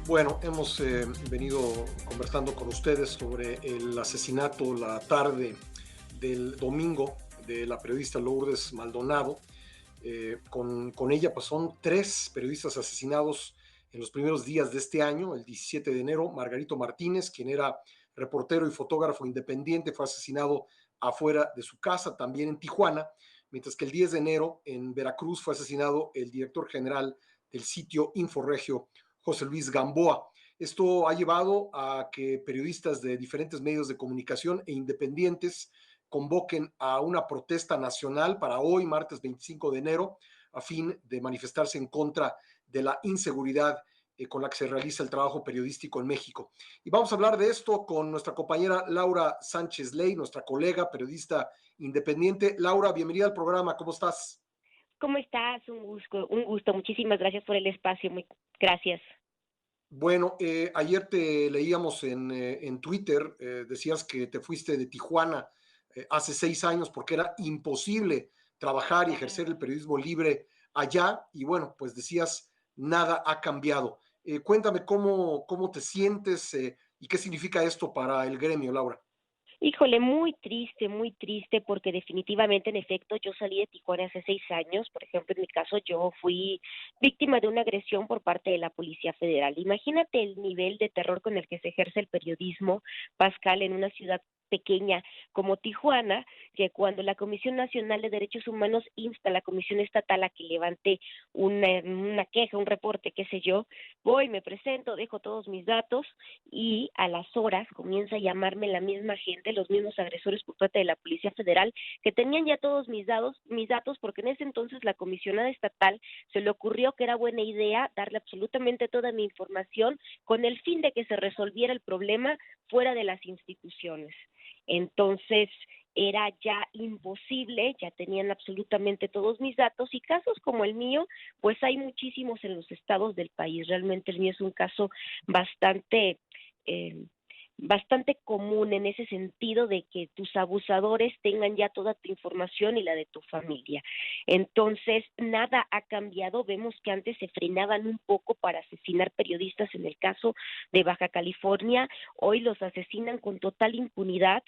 Bueno, hemos venido conversando con ustedes sobre el asesinato la tarde del domingo de la periodista Lourdes Maldonado. Con ella, pues son tres periodistas asesinados en los primeros días de este año. El 17 de enero, Margarito Martínez, quien era reportero y fotógrafo independiente, fue asesinado afuera de su casa, también en Tijuana, mientras que el 10 de enero en Veracruz fue asesinado el director general del sitio Inforegio, José Luis Gamboa. Esto ha llevado a que periodistas de diferentes medios de comunicación e independientes convoquen a una protesta nacional para hoy, martes 25 de enero, a fin de manifestarse en contra de la inseguridad con la que se realiza el trabajo periodístico en México. Y vamos a hablar de esto con nuestra compañera Laura Sánchez Ley, nuestra colega periodista independiente. Laura, bienvenida al programa, ¿cómo estás? ¿Cómo estás? Un gusto. Muchísimas gracias por el espacio. Muy gracias. Bueno, ayer te leíamos en Twitter, decías que te fuiste de Tijuana hace 6 años porque era imposible trabajar y ejercer el periodismo libre allá y bueno, pues decías, nada ha cambiado. Cuéntame cómo te sientes y qué significa esto para el gremio, Laura. Híjole, muy triste, porque definitivamente, en efecto, yo salí de Tijuana hace 6 años. Por ejemplo, en mi caso, yo fui víctima de una agresión por parte de la Policía Federal. Imagínate el nivel de terror con el que se ejerce el periodismo, Pascal, en una ciudad pequeña como Tijuana, que cuando la Comisión Nacional de Derechos Humanos insta a la Comisión Estatal a que levante una queja, un reporte, qué sé yo, voy, me presento, dejo todos mis datos y a las horas comienza a llamarme la misma gente, los mismos agresores por parte de la Policía Federal, que tenían ya todos mis datos, porque en ese entonces la comisionada estatal se le ocurrió que era buena idea darle absolutamente toda mi información con el fin de que se resolviera el problema fuera de las instituciones. Entonces, era ya imposible, ya tenían absolutamente todos mis datos, y casos como el mío, pues hay muchísimos en los estados del país. Realmente el mío es un caso bastante eh, bastante común, en ese sentido de que tus abusadores tengan ya toda tu información y la de tu familia. Entonces, nada ha cambiado. Vemos que antes se frenaban un poco para asesinar periodistas en el caso de Baja California, hoy los asesinan con total impunidad,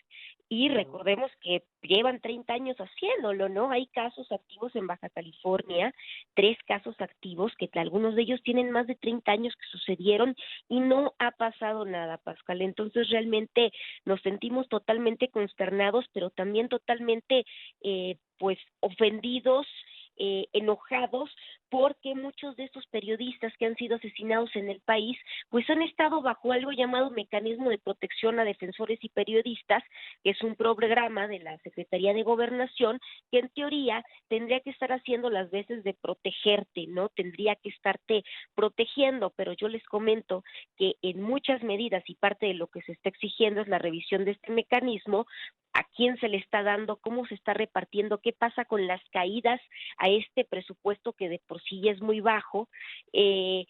y recordemos que llevan 30 años haciéndolo, ¿no? Hay casos activos en Baja California, 3 casos activos, que algunos de ellos tienen más de 30 años que sucedieron y no ha pasado nada, Pascal. Entonces, realmente nos sentimos totalmente consternados, pero también totalmente, pues, ofendidos, enojados, porque muchos de estos periodistas que han sido asesinados en el país, pues han estado bajo algo llamado Mecanismo de Protección a Defensores y Periodistas, que es un programa de la Secretaría de Gobernación, que en teoría tendría que estar haciendo las veces de protegerte, ¿no? Tendría que estarte protegiendo, pero yo les comento que en muchas medidas, y parte de lo que se está exigiendo es la revisión de este mecanismo, a quién se le está dando, cómo se está repartiendo, qué pasa con las caídas a este presupuesto que de por sí ya es muy bajo, eh,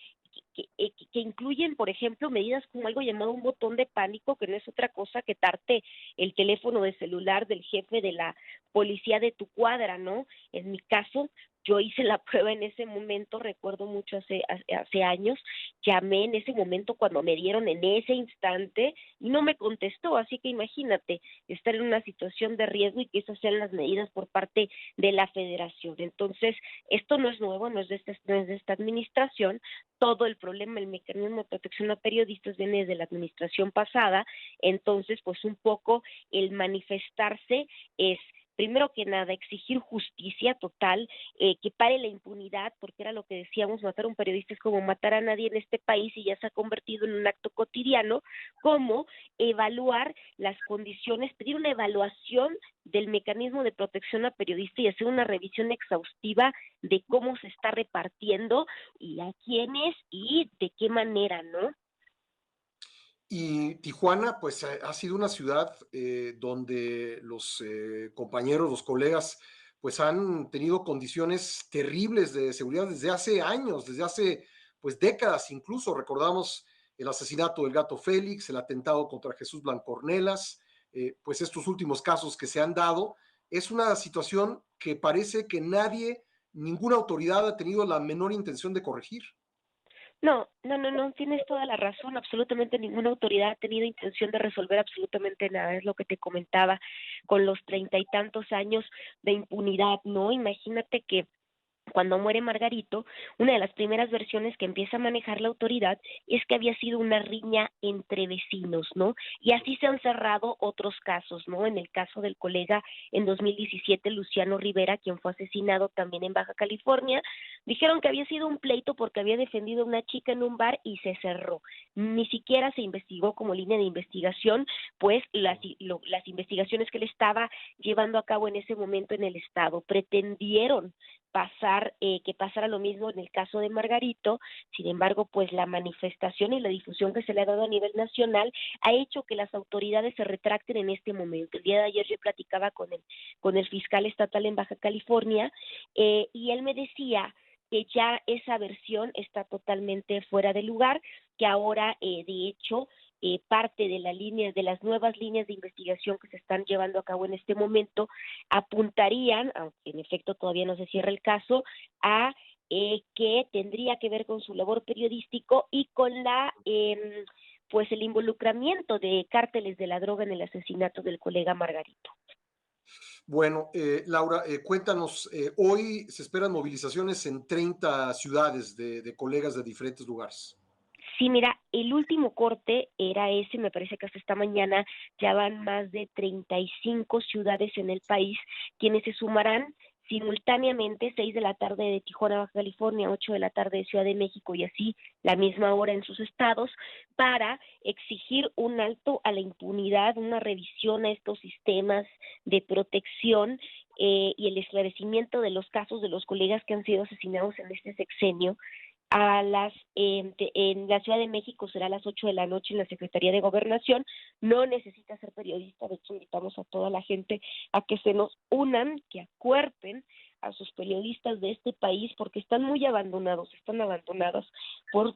que incluyen, por ejemplo, medidas como algo llamado un botón de pánico, que no es otra cosa que darte el teléfono de celular del jefe de la policía de tu cuadra, ¿no? En mi caso, yo hice la prueba en ese momento, recuerdo mucho hace años, llamé en ese momento cuando me dieron en ese instante y no me contestó, así que imagínate estar en una situación de riesgo y que esas sean las medidas por parte de la federación. Entonces, esto no es nuevo, no es de esta administración. Todo el problema, el mecanismo de protección a periodistas viene desde la administración pasada. Entonces, pues un poco el manifestarse es, primero que nada, exigir justicia total, que pare la impunidad, porque era lo que decíamos, matar a un periodista es como matar a nadie en este país y ya se ha convertido en un acto cotidiano. Como evaluar las condiciones, pedir una evaluación del mecanismo de protección a periodistas y hacer una revisión exhaustiva de cómo se está repartiendo y a quiénes y de qué manera, ¿no? Y Tijuana, pues ha sido una ciudad donde los compañeros, los colegas, pues han tenido condiciones terribles de seguridad desde hace años, desde hace pues décadas incluso. Recordamos el asesinato del Gato Félix, el atentado contra Jesús Blancornelas, pues estos últimos casos que se han dado. Es una situación que parece que nadie, ninguna autoridad ha tenido la menor intención de corregir. No, no, no, no, tienes toda la razón. Absolutamente ninguna autoridad ha tenido intención de resolver absolutamente nada. Es lo que te comentaba con los treinta y tantos años de impunidad, ¿no? Imagínate que cuando muere Margarito, una de las primeras versiones que empieza a manejar la autoridad es que había sido una riña entre vecinos, ¿no? Y así se han cerrado otros casos, ¿no? En el caso del colega en 2017, Luciano Rivera, quien fue asesinado también en Baja California, dijeron que había sido un pleito porque había defendido a una chica en un bar y se cerró. Ni siquiera se investigó como línea de investigación, pues las investigaciones que él estaba llevando a cabo en ese momento en el Estado pretendieron que pasara lo mismo en el caso de Margarito. Sin embargo, pues la manifestación y la difusión que se le ha dado a nivel nacional ha hecho que las autoridades se retracten en este momento. El día de ayer yo platicaba con el fiscal estatal en Baja California, y él me decía que ya esa versión está totalmente fuera de lugar, que ahora, de hecho, parte de la línea, de las nuevas líneas de investigación que se están llevando a cabo en este momento, apuntarían, aunque en efecto todavía no se cierra el caso, a que tendría que ver con su labor periodístico y con pues el involucramiento de cárteles de la droga en el asesinato del colega Margarito. Bueno, Laura, cuéntanos, hoy se esperan movilizaciones en 30 ciudades de colegas de diferentes lugares. Sí, mira, el último corte era ese, me parece que hasta esta mañana ya van más de 35 ciudades en el país, quienes se sumarán simultáneamente, 6 de la tarde de Tijuana, Baja California, 8 de la tarde de Ciudad de México y así la misma hora en sus estados, para exigir un alto a la impunidad, una revisión a estos sistemas de protección, y el esclarecimiento de los casos de los colegas que han sido asesinados en este sexenio. En la Ciudad de México será a las 8 de la noche en la Secretaría de Gobernación. No necesita ser periodista, de hecho invitamos a toda la gente a que se nos unan, que acuerpen a sus periodistas de este país, porque están muy abandonados, están abandonados por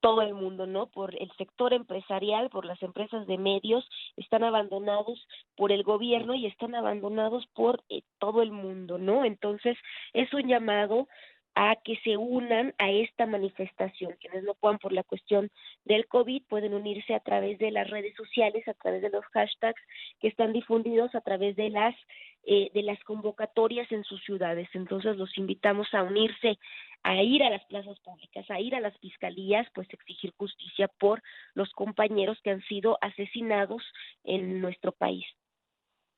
todo el mundo, ¿no? Por el sector empresarial, por las empresas de medios, están abandonados por el gobierno y están abandonados por todo el mundo, ¿no? Entonces, es un llamado a que se unan a esta manifestación. Quienes no puedan por la cuestión del COVID pueden unirse a través de las redes sociales, a través de los hashtags que están difundidos, a través de las convocatorias en sus ciudades. Entonces los invitamos a unirse, a ir a las plazas públicas, a ir a las fiscalías, pues exigir justicia por los compañeros que han sido asesinados en nuestro país.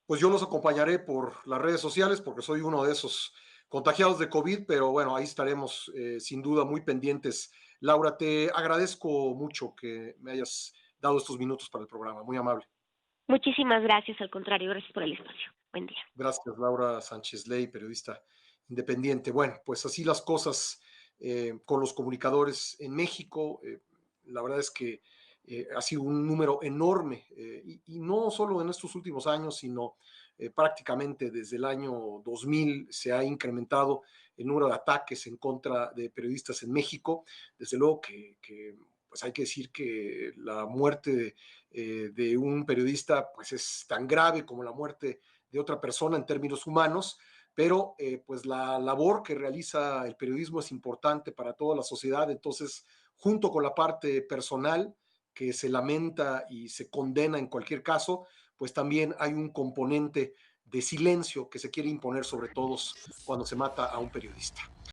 Pues yo los acompañaré por las redes sociales porque soy uno de esos contagiados de COVID, pero bueno, ahí estaremos sin duda muy pendientes. Laura, te agradezco mucho que me hayas dado estos minutos para el programa, muy amable. Muchísimas gracias, al contrario, gracias por el espacio. Buen día. Gracias, Laura Sánchez Ley, periodista independiente. Bueno, pues así las cosas con los comunicadores en México. La verdad es que ha sido un número enorme, y no solo en estos últimos años, sino prácticamente desde el año 2000 se ha incrementado el número de ataques en contra de periodistas en México. Desde luego que pues hay que decir que la muerte de un periodista pues es tan grave como la muerte de otra persona en términos humanos, pero pues la labor que realiza el periodismo es importante para toda la sociedad. Entonces, junto con la parte personal que se lamenta y se condena en cualquier caso, pues también hay un componente de silencio que se quiere imponer sobre todos cuando se mata a un periodista.